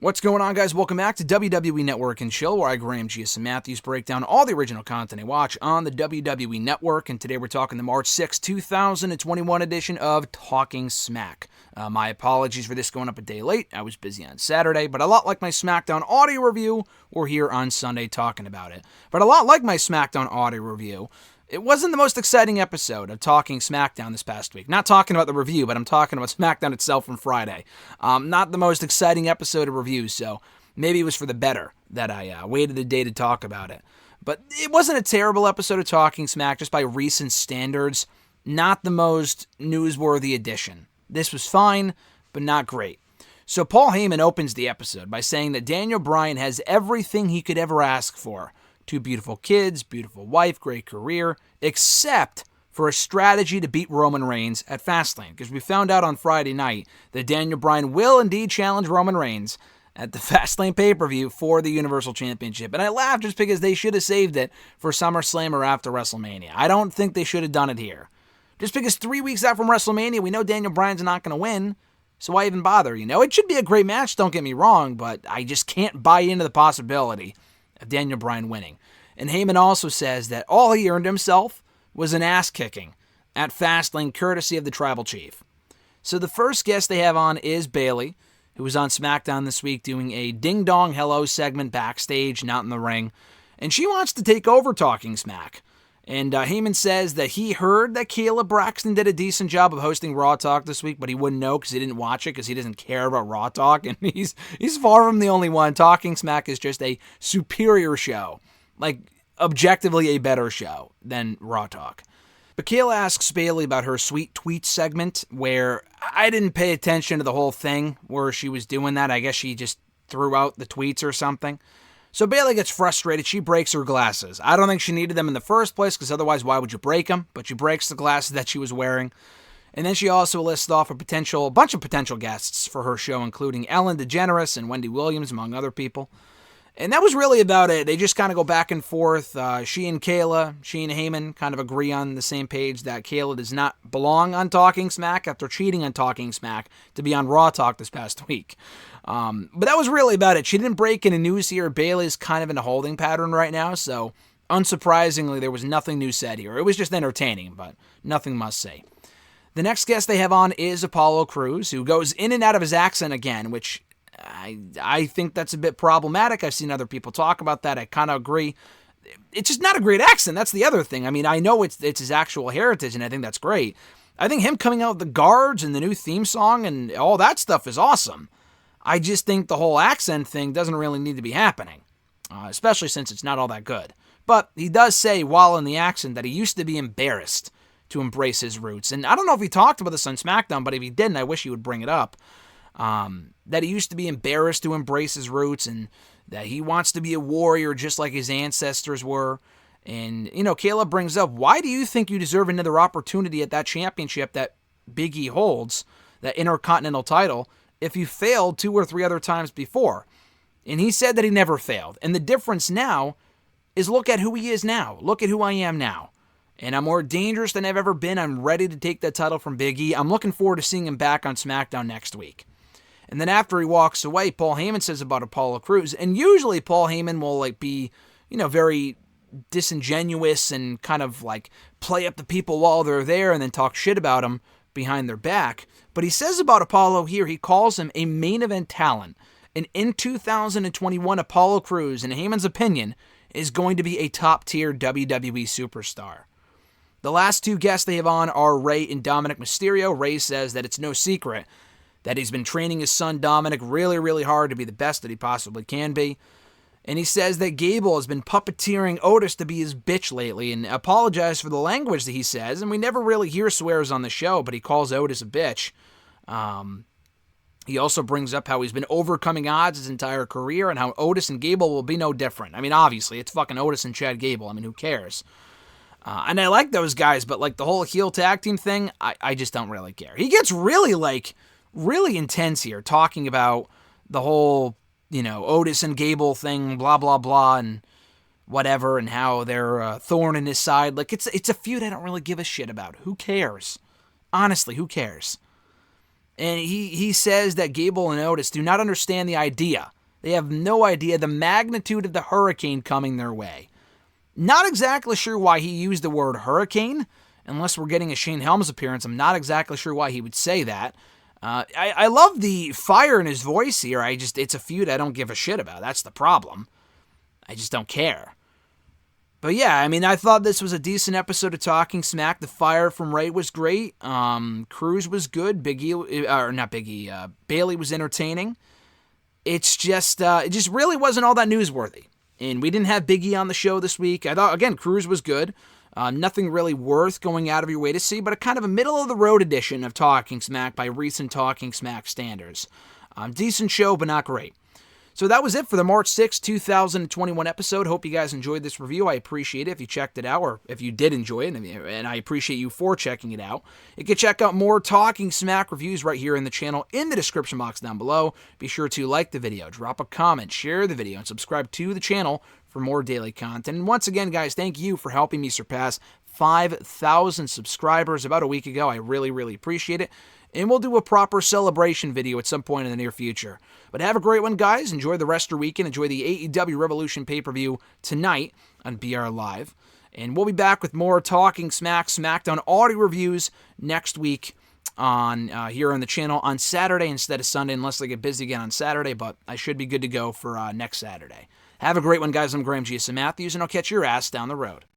What's going on, guys? Welcome back to WWE Network and Chill, where I, Graham G.S. and Matthews, break down all the original content I watch on the WWE Network. And today we're talking the March 6, 2021 edition of Talking Smack. My apologies for this going up a day late. I was busy on Saturday, but a lot like my SmackDown audio review, we're here on Sunday talking about it. But a lot like my SmackDown audio review, it wasn't the most exciting episode of Talking SmackDown this past week. Not talking about the review, but I'm talking about SmackDown itself from Friday. Not the most exciting episode of reviews, so maybe it was for the better that I waited a day to talk about it. But it wasn't a terrible episode of Talking Smack, just by recent standards. Not the most newsworthy edition. This was fine, but not great. So Paul Heyman opens the episode by saying that Daniel Bryan has everything he could ever ask for. 2 beautiful kids, beautiful wife, great career, except for a strategy to beat Roman Reigns at Fastlane. Because we found out on Friday night that Daniel Bryan will indeed challenge Roman Reigns at the Fastlane pay-per-view for the Universal Championship. And I laughed just because they should have saved it for SummerSlam or after WrestleMania. I don't think they should have done it here. Just because 3 weeks out from WrestleMania, we know Daniel Bryan's not going to win. So why even bother, you know? It should be a great match, don't get me wrong, but I just can't buy into the possibility of Daniel Bryan winning. And Heyman also says that all he earned himself was an ass-kicking at Fastlane, courtesy of the Tribal Chief. So the first guest they have on is Bayley, who was on SmackDown this week doing a ding-dong hello segment backstage, not in the ring. And she wants to take over Talking Smack. And Heyman says that he heard that Kayla Braxton did a decent job of hosting Raw Talk this week, but he wouldn't know because he didn't watch it because he doesn't care about Raw Talk. And he's far from the only one. Talking Smack is just a superior show. Like, objectively a better show than Raw Talk. But Kayla asks Bayley about her sweet tweet segment, where I didn't pay attention to the whole thing where she was doing that. I guess she just threw out the tweets or something. So Bayley gets frustrated. She breaks her glasses. I don't think she needed them in the first place, because otherwise why would you break them? But she breaks the glasses that she was wearing. And then she also lists off a bunch of potential guests for her show, including Ellen DeGeneres and Wendy Williams, among other people. And that was really about it. They just kind of go back and forth. She and Heyman kind of agree on the same page that Kayla does not belong on Talking Smack after cheating on Talking Smack to be on Raw Talk this past week. But that was really about it. She didn't break any news here. Bayley's kind of in a holding pattern right now, so unsurprisingly, there was nothing new said here. It was just entertaining, but nothing must say. The next guest they have on is Apollo Crews, who goes in and out of his accent again, which I think that's a bit problematic. I've seen other people talk about that. I kind of agree. It's just not a great accent. That's the other thing. I mean, I know it's his actual heritage, and I think that's great. I think him coming out with the guards and the new theme song and all that stuff is awesome. I just think the whole accent thing doesn't really need to be happening, especially since it's not all that good. But he does say, while in the accent, that he used to be embarrassed to embrace his roots. And I don't know if he talked about this on SmackDown, but if he didn't, I wish he would bring it up. That he used to be embarrassed to embrace his roots, and that he wants to be a warrior just like his ancestors were. And, you know, Kayla brings up, why do you think you deserve another opportunity at that championship that Big E holds, that Intercontinental title, if you failed 2 or 3 other times before? And he said that he never failed. And the difference now is, look at who he is now. Look at who I am now. And I'm more dangerous than I've ever been. I'm ready to take that title from Big E. I'm looking forward to seeing him back on SmackDown next week. And then after he walks away, Paul Heyman says about Apollo Crews, and usually Paul Heyman will be, very disingenuous and kind of play up the people while they're there and then talk shit about them behind their back. But he says about Apollo here, he calls him a main event talent. And in 2021, Apollo Crews, in Heyman's opinion, is going to be a top-tier WWE superstar. The last 2 guests they have on are Rey and Dominik Mysterio. Rey says that it's no secret that he's been training his son Dominik really, really hard to be the best that he possibly can be. And he says that Gable has been puppeteering Otis to be his bitch lately, and apologized for the language that he says. And we never really hear swears on the show, but he calls Otis a bitch. He also brings up how he's been overcoming odds his entire career, and how Otis and Gable will be no different. I mean, obviously, it's fucking Otis and Chad Gable. I mean, who cares? And I like those guys, but the whole heel tag team thing, I just don't really care. He gets really intense here, talking about the whole, Otis and Gable thing, blah, blah, blah, and whatever, and how they're a thorn in his side. It's a feud I don't really give a shit about. Who cares? Honestly, who cares? And he says that Gable and Otis do not understand the idea. They have no idea the magnitude of the hurricane coming their way. Not exactly sure why he used the word hurricane. Unless we're getting a Shane Helms appearance, I'm not exactly sure why he would say that. I love the fire in his voice here. It's a feud I don't give a shit about. That's the problem. I just don't care. But yeah, I mean, I thought this was a decent episode of Talking Smack. The fire from Rey was great. Cruz was good. Bailey was entertaining. It just really wasn't all that newsworthy. And we didn't have Big E on the show this week. I thought, again, Cruz was good. Nothing really worth going out of your way to see, but a kind of a middle-of-the-road edition of Talking Smack by recent Talking Smack standards. Decent show, but not great. So that was it for the March 6, 2021 episode. Hope you guys enjoyed this review. I appreciate it if you checked it out, or if you did enjoy it, and I appreciate you for checking it out. You can check out more Talking Smack reviews right here in the channel in the description box down below. Be sure to like the video, drop a comment, share the video, and subscribe to the channel for more daily content. And once again, guys, thank you for helping me surpass 5,000 subscribers about a week ago. I really, really appreciate it. And we'll do a proper celebration video at some point in the near future. But have a great one, guys. Enjoy the rest of your weekend. Enjoy the AEW Revolution pay-per-view tonight on BR Live. And we'll be back with more Talking Smack, SmackDown audio reviews next week on here on the channel on Saturday instead of Sunday, unless I get busy again on Saturday. But I should be good to go for next Saturday. Have a great one, guys. I'm Graham G. Matthews, and I'll catch your ass down the road.